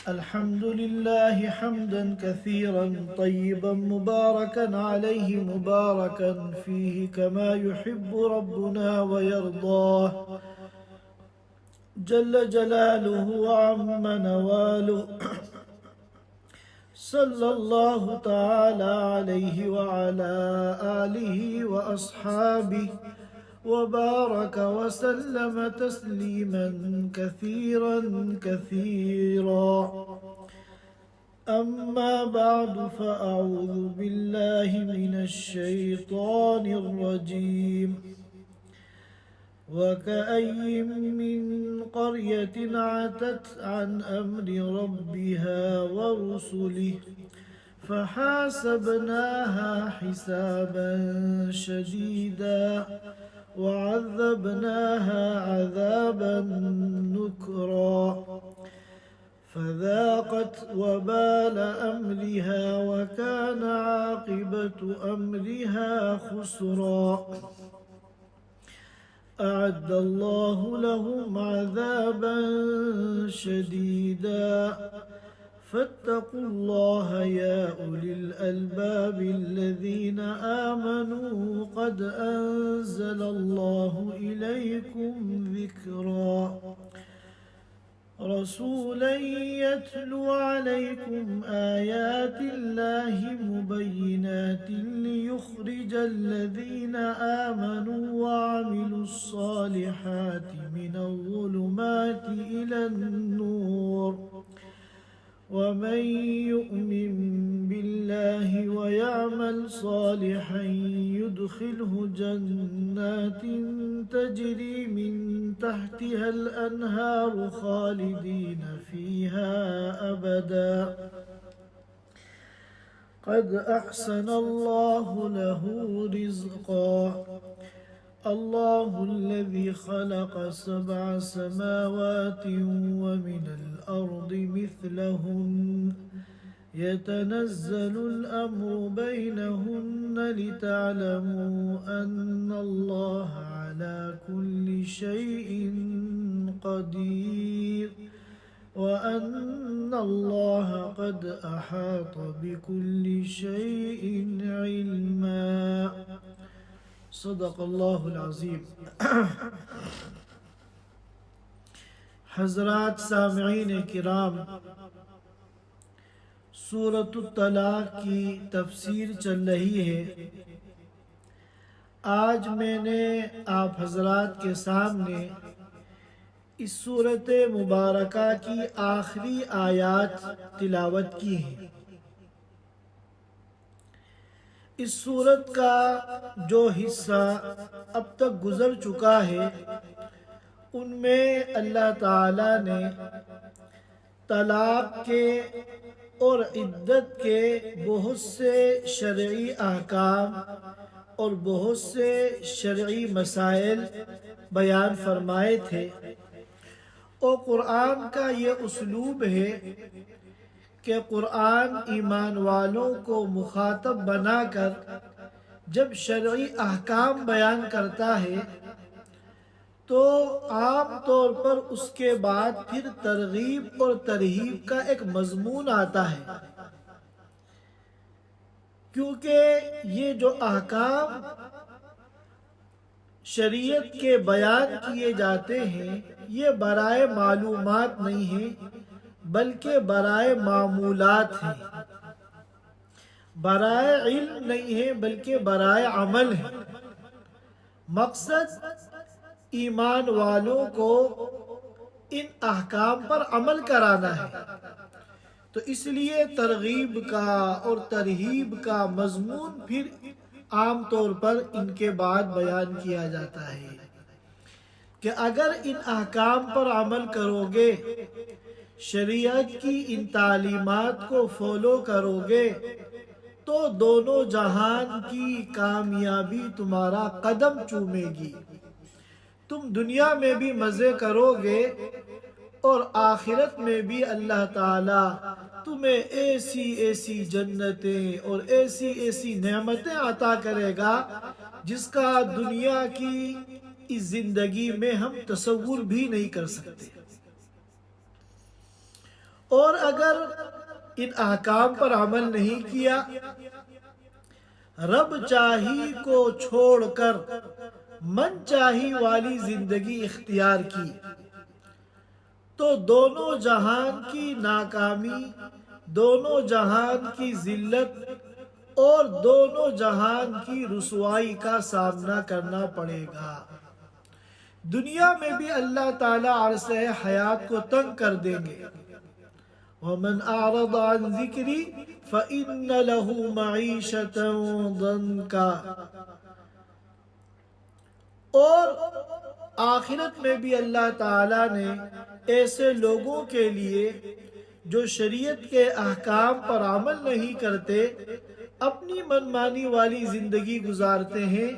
الحمد لله حمدا كثيرا طيبا مباركا عليه مباركا فيه كما يحب ربنا ويرضاه جل جلاله وعم نواله صلى الله تعالى عليه وعلى آله وأصحابه وبارك وسلم تسليما كثيرا كثيرا. أما بعد فأعوذ بالله من الشيطان الرجيم. وكأي من قرية عتت عن أمر ربها ورسله فحاسبناها حسابا شديدا وعذبناها عذابا نكرا فذاقت وبال أمرها وكان عاقبة أمرها خسرا. أعد الله لهم عذابا شديدا فاتقوا الله يا أولي الألباب الذين آمنوا قد أنزل الله إليكم ذكرا رسولا يتلو عليكم آيات الله مبينات ليخرج الذين آمنوا وعملوا الصالحات من الظلمات إلى النور ومن يؤمن بالله ويعمل صالحا يدخله جنات تجري من تحتها الأنهار خالدين فيها أبدا قد أحسن الله له رزقا. الله الذي خلق 7 سماوات ومن الأرض مثلهن يتنزل الأمر بينهن لتعلموا أن الله على كل شيء قدير وأن الله قد أحاط بكل شيء علما. صدق اللہ العظیم. حضرات سامعین کرام، سورۃ الطلاق کی تفسیر چل رہی ہے. آج میں نے آپ حضرات کے سامنے اس سورۃ مبارکہ کی آخری آیات تلاوت کی ہیں. اس سورت کا جو حصہ اب تک گزر چکا ہے ان میں اللہ تعالیٰ نے طلاق کے اور عدت کے بہت سے شرعی احکام اور بہت سے شرعی مسائل بیان فرمائے تھے. اور قرآن کا یہ اسلوب ہے کہ قرآن ایمان والوں کو مخاطب بنا کر جب شرعی احکام بیان کرتا ہے تو عام طور پر اس کے بعد پھر ترغیب اور ترہیب کا ایک مضمون آتا ہے، کیونکہ یہ جو احکام شریعت کے بیان کیے جاتے ہیں یہ برائے معلومات نہیں ہیں بلکہ برائے معمولات ہیں، برائے علم نہیں ہے بلکہ برائے عمل ہے. مقصد ایمان والوں کو ان احکام پر عمل کرانا ہے. تو اس لیے ترغیب کا اور ترہیب کا مضمون پھر عام طور پر ان کے بعد بیان کیا جاتا ہے کہ اگر ان احکام پر عمل کرو گے، شریعت کی ان تعلیمات کو فالو کرو گے تو دونوں جہان کی کامیابی تمہارا قدم چومے گی. تم دنیا میں بھی مزے کرو گے اور آخرت میں بھی اللہ تعالیٰ تمہیں ایسی ایسی جنتیں اور ایسی ایسی نعمتیں عطا کرے گا جس کا دنیا کی اس زندگی میں ہم تصور بھی نہیں کر سکتے. اور اگر ان احکام پر عمل نہیں کیا، رب چاہی کو چھوڑ کر من چاہی والی زندگی اختیار کی، تو دونوں جہان کی ناکامی، دونوں جہان کی ذلت اور دونوں جہان کی رسوائی کا سامنا کرنا پڑے گا۔ دنیا میں بھی اللہ تعالیٰ عرصہ حیات کو تنگ کر دیں گے۔ وَمَنْ أَعْرَضَ عَنْ ذِكْرِي فَإِنَّ لَهُ مَعِيشَةً ضَنْكًا۔ اور آخرت میں بھی اللہ تعالیٰ نے ایسے لوگوں کے لیے جو شریعت کے احکام پر عمل نہیں کرتے، اپنی منمانی والی زندگی گزارتے ہیں،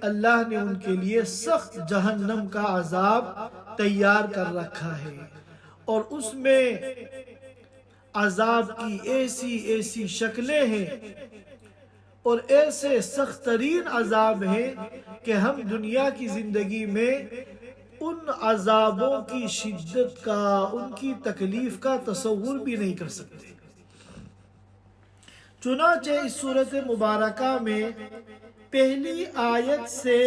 اللہ نے ان کے لیے سخت جہنم کا عذاب تیار کر رکھا ہے، اور اس میں عذاب کی ایسی ایسی شکلیں ہیں اور ایسے سخت ترین عذاب ہیں کہ ہم دنیا کی زندگی میں ان عذابوں کی شدت کا، ان کی تکلیف کا تصور بھی نہیں کر سکتے۔ چنانچہ اس صورت مبارکہ میں پہلی آیت سے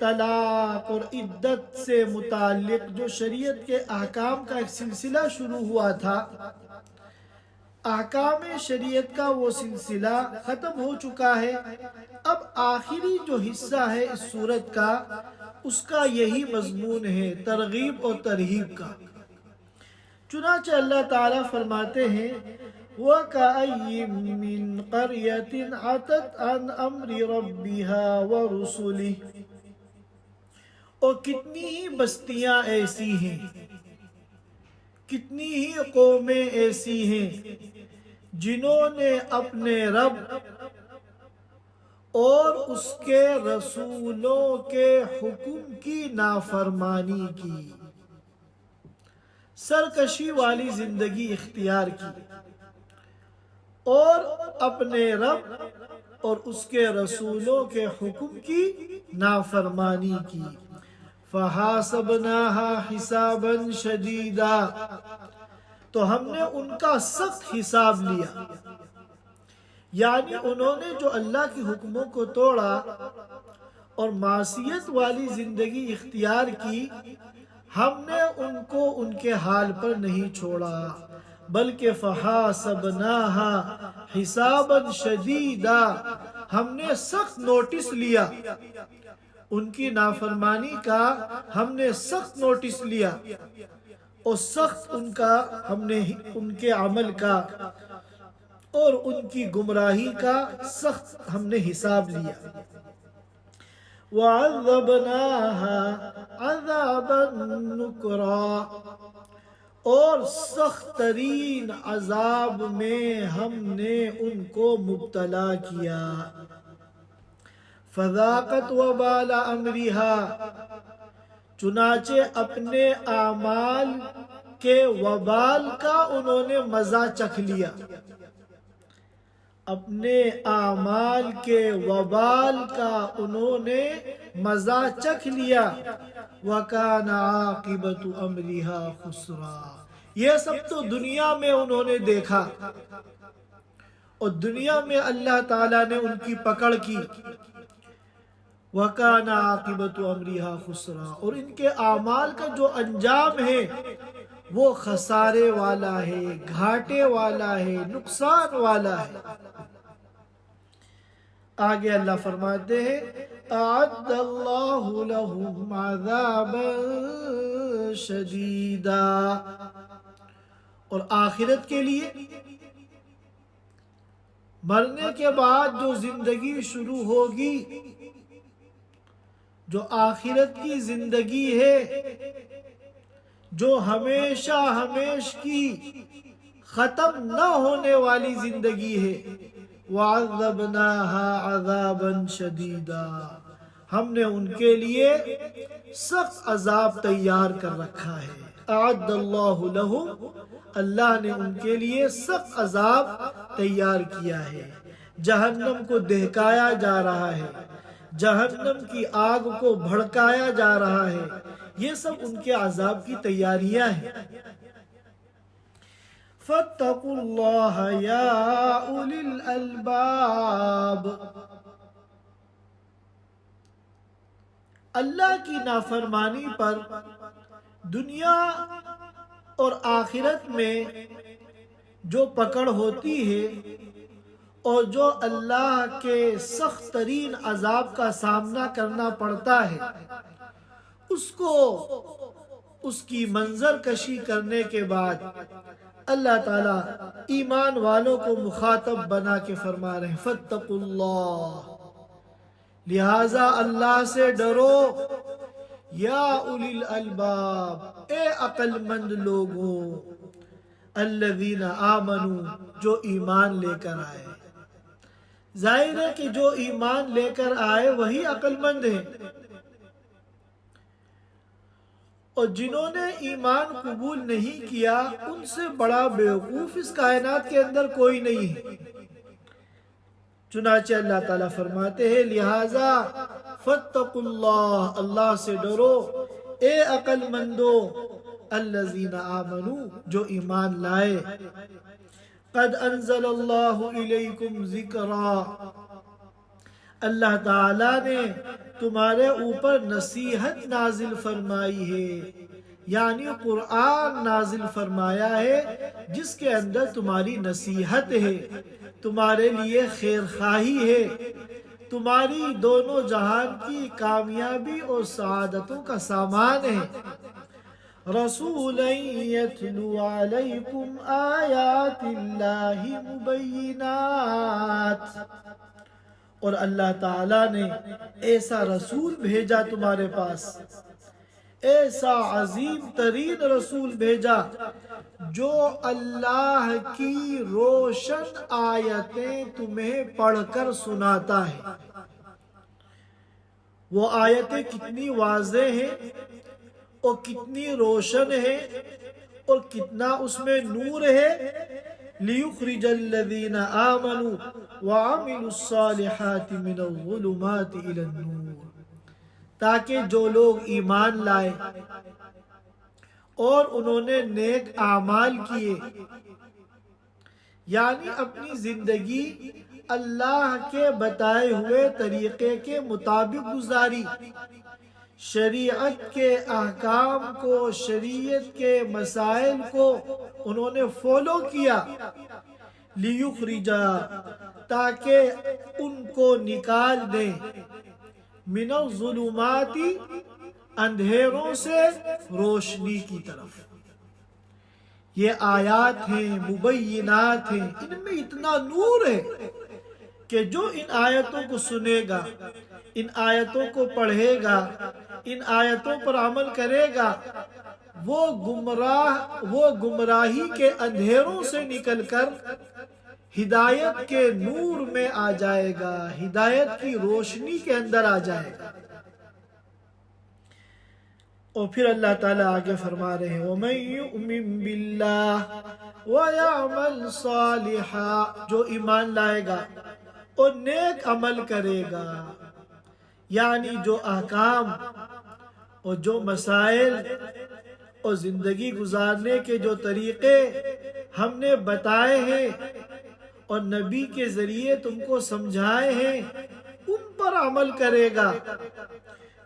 طلاق اور عدت سے متعلق جو شریعت کے احکام کا ایک سلسلہ شروع ہوا تھا، احکام شریعت کا وہ سلسلہ ختم ہو چکا ہے۔ اب آخری جو حصہ ہے اس سورت کا، اس کا یہی مضمون ہے، ترغیب اور ترہیب کا۔ چنانچہ اللہ تعالیٰ فرماتے ہیں وَكَأَيٍّ مِّن قَرْيَةٍ عَتَتْ عَنْ أَمْرِ رَبِّهَا وَرُسُلِهِ، اور کتنی ہی بستیاں ایسی ہیں، کتنی ہی قومیں ایسی ہیں جنہوں نے اپنے رب اور اس کے رسولوں کے حکم کی نافرمانی کی، سرکشی والی زندگی اختیار کی، اور اپنے رب اور اس کے رسولوں کے حکم کی نافرمانی کی۔ فَحَاسَبْنَاهَا حِسَابًا شَدِيدًا، تو ہم نے ان کا سخت حساب لیا، یعنی انہوں نے جو اللہ کے حکموں کو توڑا اور معصیت والی زندگی اختیار کی، ہم نے ان کو ان کے حال پر نہیں چھوڑا، بلکہ فَحَاسَبْنَاهَا حِسَابًا شَدِيدًا، ہم نے سخت نوٹس لیا ان کی نافرمانی کا، ہم نے سخت نوٹس لیا اور سخت ہم نے ان کے عمل کا اور ان کی گمراہی کا سخت ہم نے حساب لیا۔ وَعَذَّبْنَاهَا عَذَابًا نُكْرًا، اور سخت ترین عذاب میں ہم نے ان کو مبتلا کیا۔ فَذَاقَتْ وَبَالَ أَمْرِهَا، چنانچہ اپنے اعمال کے وبال کا انہوں نے مزہ چکھ لیا، اپنے اعمال کے وبال کا انہوں نے مزہ چکھ لیا۔ وَكَانَ عَاقِبَةُ أَمْرِهَا خُسْرًا، یہ سب تو دنیا میں انہوں نے دیکھا، اور دنیا میں اللہ تعالیٰ نے ان کی پکڑ کی۔ وَكَانَ عَاقِبَةُ أَمْرِهَا خُسْرًا، اور ان کے اعمال کا جو انجام ہے وہ خسارے والا ہے، گھاٹے والا ہے، نقصان والا ہے۔ آگے اللہ فرماتے ہیں أَعَدَّ اللَّهُ لَهُمْ عَذَابًا شَدِيدًا، اور آخرت کے لیے مرنے کے بعد جو زندگی شروع ہوگی، جو آخرت کی زندگی ہے، جو ہمیشہ ہمیش کی ختم نہ ہونے والی زندگی ہے، وَعَذَّبْنَاهَا عَذَابًا شَدِيدًا، ہم نے ان کے لیے سخت عذاب تیار کر رکھا ہے۔ اعد اللہ لہم، اللہ نے ان کے لیے سخت عذاب تیار کیا ہے۔ جہنم کو دہکایا جا رہا ہے، جہنم کی آگ کو بھڑکایا جا رہا ہے، یہ سب ان کے عذاب کی تیاریاں ہیں۔ فاتقوا اللہ یا اولی الالباب۔ اللہ کی نافرمانی پر دنیا اور آخرت میں جو پکڑ ہوتی ہے اور جو اللہ کے سخت ترین عذاب کا سامنا کرنا پڑتا ہے، اس کو اس کی منظر کشی کرنے کے بعد اللہ تعالیٰ ایمان والوں کو مخاطب بنا کے فرما رہے ہیں فاتقوا اللہ، لہذا اللہ سے ڈرو، یا اولی الالباب، اے عقل مند لوگوں، الذین آمنوا، جو ایمان لے کر آئے۔ ظاہر ہے کہ جو ایمان لے کر آئے وہی عقل مند ہیں، اور جنہوں نے ایمان قبول نہیں کیا ان سے بڑا بیوقوف اس کائنات کے اندر کوئی نہیں ہے۔ چنانچہ اللہ تعالیٰ فرماتے ہیں لہذا فاتقوا اللہ، اللہ سے ڈرو، اے عقل مندو، الذین آمنوا، جو ایمان لائے، قد انزل اللہ الیکم ذکرا، اللہ تعالیٰ نے تمہارے اوپر نصیحت نازل فرمائی ہے، یعنی قرآن نازل فرمایا ہے جس کے اندر تمہاری نصیحت ہے، تمہارے لیے خیر خواہی ہے، تمہاری دونوں جہان کی کامیابی اور سعادتوں کا سامان ہے۔ رسولا یتلو علیکم آیات اللہ مبینات، اور اللہ تعالیٰ نے ایسا رسول بھیجا تمہارے پاس، ایسا عظیم ترین رسول بھیجا جو اللہ کی روشن آیتیں تمہیں پڑھ کر سناتا ہے۔ وہ آیتیں کتنی واضح ہیں اور کتنی روشن ہیں اور کتنا اس میں نور ہے، لِيُخْرِجَ الَّذِينَ آمَنُوا وَعَمِلُوا الصَّالِحَاتِ مِنَ الظُّلُمَاتِ إِلَى النُّورِ، تاکہ جو لوگ ایمان لائے اور انہوں نے نیک اعمال کیے، یعنی اپنی زندگی اللہ کے بتائے ہوئے طریقے کے مطابق گزاری، شریعت کے احکام کو، شریعت کے مسائل کو انہوں نے فالو کیا، لیخرجا، تاکہ ان کو نکال دیں، من الظلمات، اندھیروں سے روشنی کی طرف۔ یہ آیات ہیں، مبینات ہیں، ان میں اتنا نور ہے کہ جو ان آیتوں کو سنے گا، ان آیتوں کو پڑھے گا، ان آیتوں پر عمل کرے گا، وہ گمراہی کے اندھیروں سے نکل کر ہدایت کے نور میں آ جائے گا، ہدایت کی روشنی کے اندر آ جائے گا۔ اور پھر اللہ تعالیٰ آگے فرما رہے ہیں وَمَن يُؤْمِن بِاللَّهِ وَيَعْمَلْ صَالِحًا، جو ایمان لائے گا اور نیک عمل کرے گا، یعنی جو احکام اور جو مسائل اور زندگی گزارنے کے جو طریقے ہم نے بتائے ہیں اور نبی کے ذریعے تم کو سمجھائے ہیں، ان پر عمل کرے گا،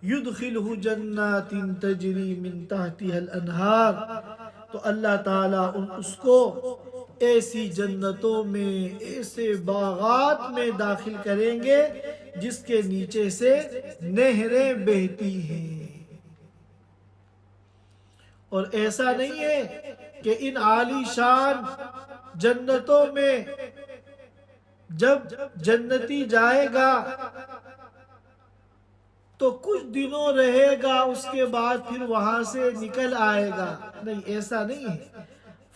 یدخلہ جنات تجری من تحتها الانہار، تو اللہ تعالیٰ اس کو ایسی جنتوں میں، ایسے باغات میں داخل کریں گے جس کے نیچے سے نہریں بہتی ہیں۔ اور ایسا نہیں ہے کہ ان عالی شان جنتوں میں جب جنتی جائے گا تو کچھ دنوں رہے گا، اس کے بعد پھر وہاں سے نکل آئے گا، نہیں، ایسا نہیں ہے۔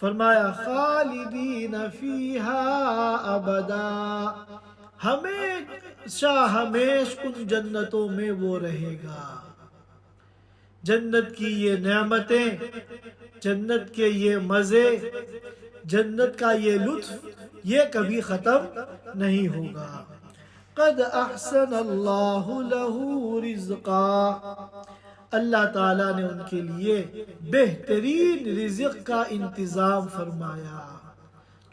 فرمایا خالدین فیہا ابدا، ہمیشہ ہمیش ان جنتوں میں وہ رہے گا۔ جنت کی یہ نعمتیں، جنت کے یہ مزے، جنت کا یہ لطف، یہ کبھی ختم نہیں ہوگا۔ قد احسن اللہ لہ رزقا، اللہ تعالیٰ نے ان کے لیے بہترین رزق کا انتظام فرمایا۔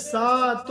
7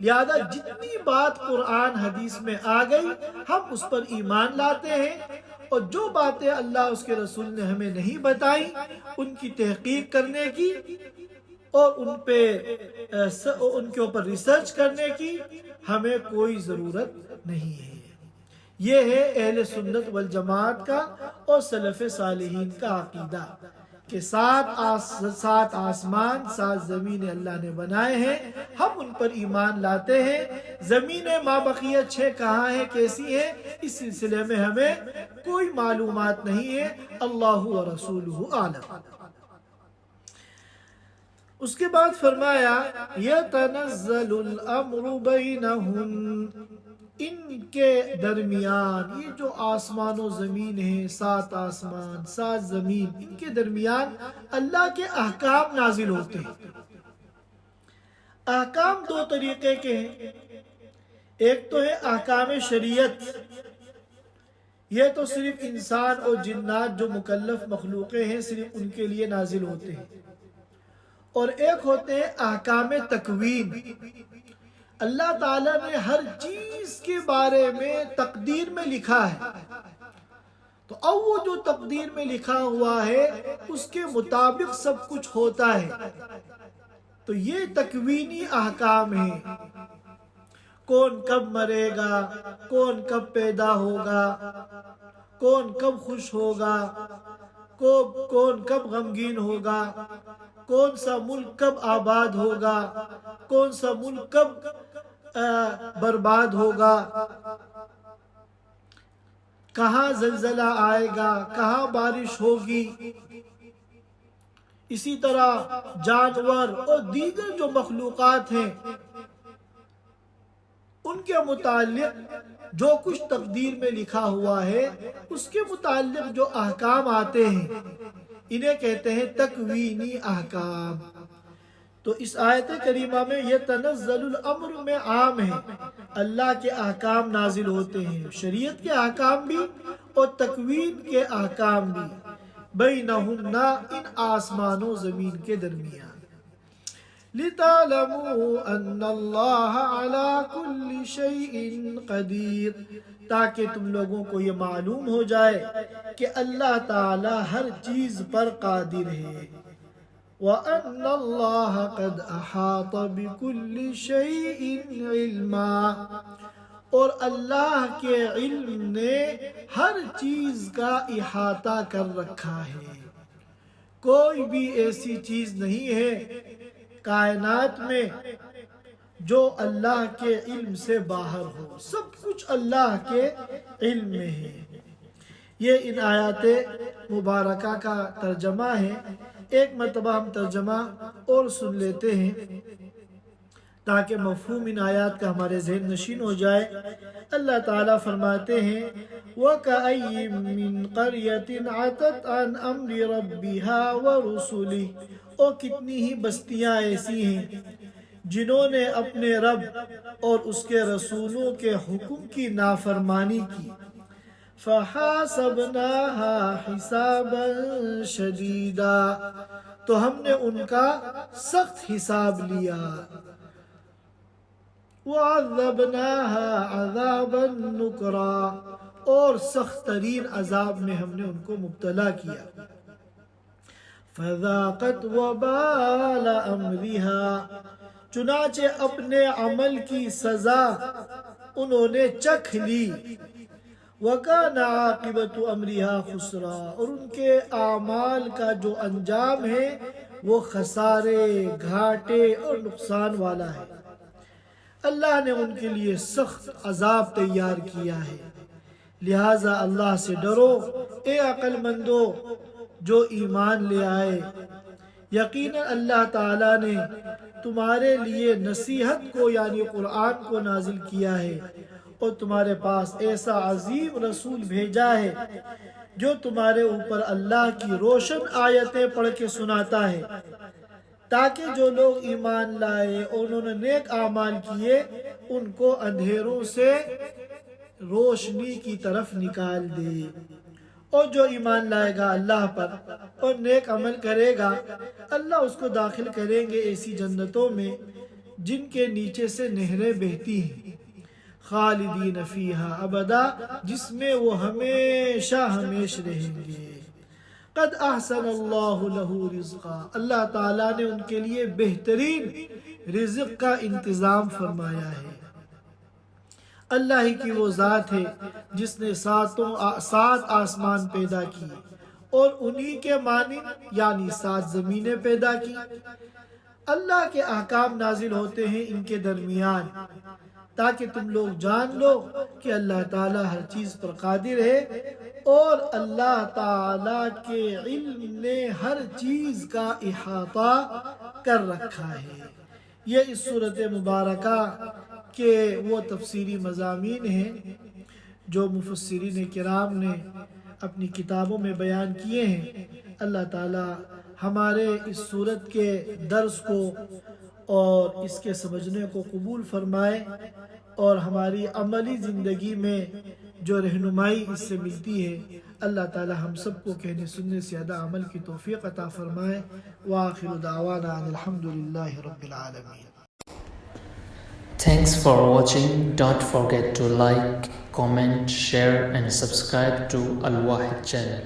لہذا جتنی بات قرآن حدیث میں آ گئی ہم اس پر ایمان لاتے ہیں، اور جو باتیں اللہ اس کے رسول نے ہمیں نہیں بتائی ان کی تحقیق کرنے کی اور ان کے اوپر ریسرچ کرنے کی ہمیں کوئی ضرورت نہیں ہے۔ یہ ہے اہل سنت والجماعت کا اور سلف صالحین کا عقیدہ کہ سات آسمان 7 زمینیں اللہ نے بنائے ہیں، ہم ان پر ایمان لاتے ہیں۔ زمینیں مابقیہ 6 کہاں ہیں، کیسی ہیں، اس سلسلے میں ہمیں کوئی معلومات نہیں ہے، اللہ و رسولہ اعلم۔ اس کے بعد فرمایا یتنزل الامر بینہم، ان کے درمیان، یہ جو آسمان و زمین ہیں، 7 آسمان 7 زمین، ان کے درمیان اللہ کے احکام نازل ہوتے ہیں۔ احکام 2 طریقے کے ہیں، ایک تو ہے احکام شریعت، یہ تو صرف انسان اور جنات جو مکلف مخلوقیں ہیں صرف ان کے لیے نازل ہوتے ہیں، اور ایک ہوتے ہیں احکام تکوین، اللہ تعالیٰ نے ہر چیز کے بارے میں تقدیر میں لکھا ہے، تو اب وہ جو تقدیر میں لکھا ہوا ہے اس کے مطابق سب کچھ ہوتا ہے، تو یہ تکوینی احکام ہیں۔ کون کب مرے گا، کون کب پیدا ہوگا، کون کب خوش ہوگا، کون کب غمگین ہوگا، کون سا ملک کب آباد ہوگا، کون سا ملک کب برباد ہوگا، کہاں زلزلہ آئے گا، کہاں بارش ہوگی، اسی طرح جانور اور دیگر جو مخلوقات ہیں ان کے متعلق جو کچھ تقدیر میں لکھا ہوا ہے اس کے متعلق جو احکام آتے ہیں انہیں کہتے ہیں تکوینی احکام۔ تو اس آیت کریمہ میں یہ تنزل الامر میں عام ہے، اللہ کے احکام نازل ہوتے ہیں، شریعت کے احکام بھی اور تکوین کے احکام بھی، بینہن، ان آسمان و زمین کے درمیان۔ لِتَعْلَمُوا أَنَّ اللَّهَ عَلَى كُلِّ شَيْءٍ قَدِيرٌ، تاکہ تم لوگوں کو یہ معلوم ہو جائے کہ اللہ تعالی ہر چیز پر قادر ہے۔ وَأَنَّ اللَّهَ قَدْ أَحَاطَ بِكُلِّ شَيْءٍ عِلْمًا، اور اللہ کے علم نے ہر چیز کا احاطہ کر رکھا ہے، کوئی بھی ایسی چیز نہیں ہے کائنات میں جو اللہ کے علم سے باہر ہو، سب کچھ اللہ کے علم میں ہے۔ یہ ان آیات مبارکہ کا ترجمہ ہے، ایک مرتبہ ہم ترجمہ اور سن لیتے ہیں تاکہ مفہوم ان آیات کا ہمارے ذہن نشین ہو جائے۔ اللہ تعالیٰ فرماتے ہیں وَكَأَيٍّ مِّن قَرْيَةٍ عَتَتْ عَنْ أَمْرِ رَبِّهَا وَرُسُلِهِ، اور کتنی ہی بستیاں ایسی ہیں جنہوں نے اپنے رب اور اس کے رسولوں کے حکم کی نافرمانی کی، فَحَاسَبْنَاهَا حِسَابًا شَدِيدًا، تو ہم نے ان کا سخت حساب لیا، وَعَذَّبْنَاهَا عَذَابًا نُكْرًا، اور سخت ترین عذاب میں ہم نے ان کو مبتلا کیا، فَذَاقَتْ وَبَالَ أَمْرِهَا، چنانچہ اپنے عمل کی سزا انہوں نے چکھ لی، وَكَانَ عَاقِبَةُ أَمْرِهَا خُسْرًا، اور ان کے اعمال کا جو انجام ہے وہ خسارے، گھاٹے اور نقصان والا ہے۔ اللہ نے ان کے لیے سخت عذاب تیار کیا ہے، لہٰذا اللہ سے ڈرو اے عقل مندو جو ایمان لے آئے، یقیناً اللہ تعالیٰ نے تمہارے لیے نصیحت کو یعنی قرآن کو نازل کیا ہے، اور تمہارے پاس ایسا عظیم رسول بھیجا ہے جو تمہارے اوپر اللہ کی روشن آیتیں پڑھ کے سناتا ہے، تاکہ جو لوگ ایمان لائے اور انہوں نے نیک اعمال کیے ان کو اندھیروں سے روشنی کی طرف نکال دے، اور جو ایمان لائے گا اللہ پر اور نیک عمل کرے گا اللہ اس کو داخل کریں گے ایسی جنتوں میں جن کے نیچے سے نہریں بہتی ہیں، خالدین فیہا ابدا، جس میں وہ ہمیشہ ہمیش رہیں گے۔ قد احسن اللہ لہ رزقا، اللہ تعالیٰ نے ان کے لیے بہترین رزق کا انتظام فرمایا ہے۔ اللہ ہی کی وہ ذات ہے جس نے سات آسمان پیدا کی اور انہی کے مانند یعنی 7 زمینیں پیدا کی۔ اللہ کے احکام نازل ہوتے ہیں ان کے درمیان تاکہ تم لوگ جان لو کہ اللہ تعالیٰ ہر چیز پر قادر ہے، اور اللہ تعالیٰ کے علم نے ہر چیز کا احاطہ کر رکھا ہے۔ یہ اس سورۃ مبارکہ کے وہ تفسیری مضامین ہیں جو مفسرین کرام نے اپنی کتابوں میں بیان کیے ہیں۔ اللہ تعالیٰ ہمارے اس سورت کے درس کو اور اس کے سمجھنے کو قبول فرمائے، اور ہماری عملی زندگی میں جو رہنمائی اس سے ملتی ہے اللہ تعالیٰ ہم سب کو کہنے سننے سے زیادہ عمل کی توفیق عطا فرمائے۔ وآخر دعوانا ان الحمدللہ رب العالمین۔ Thanks for watching. Don't forget to like, comment, share and subscribe to Al Wahid channel.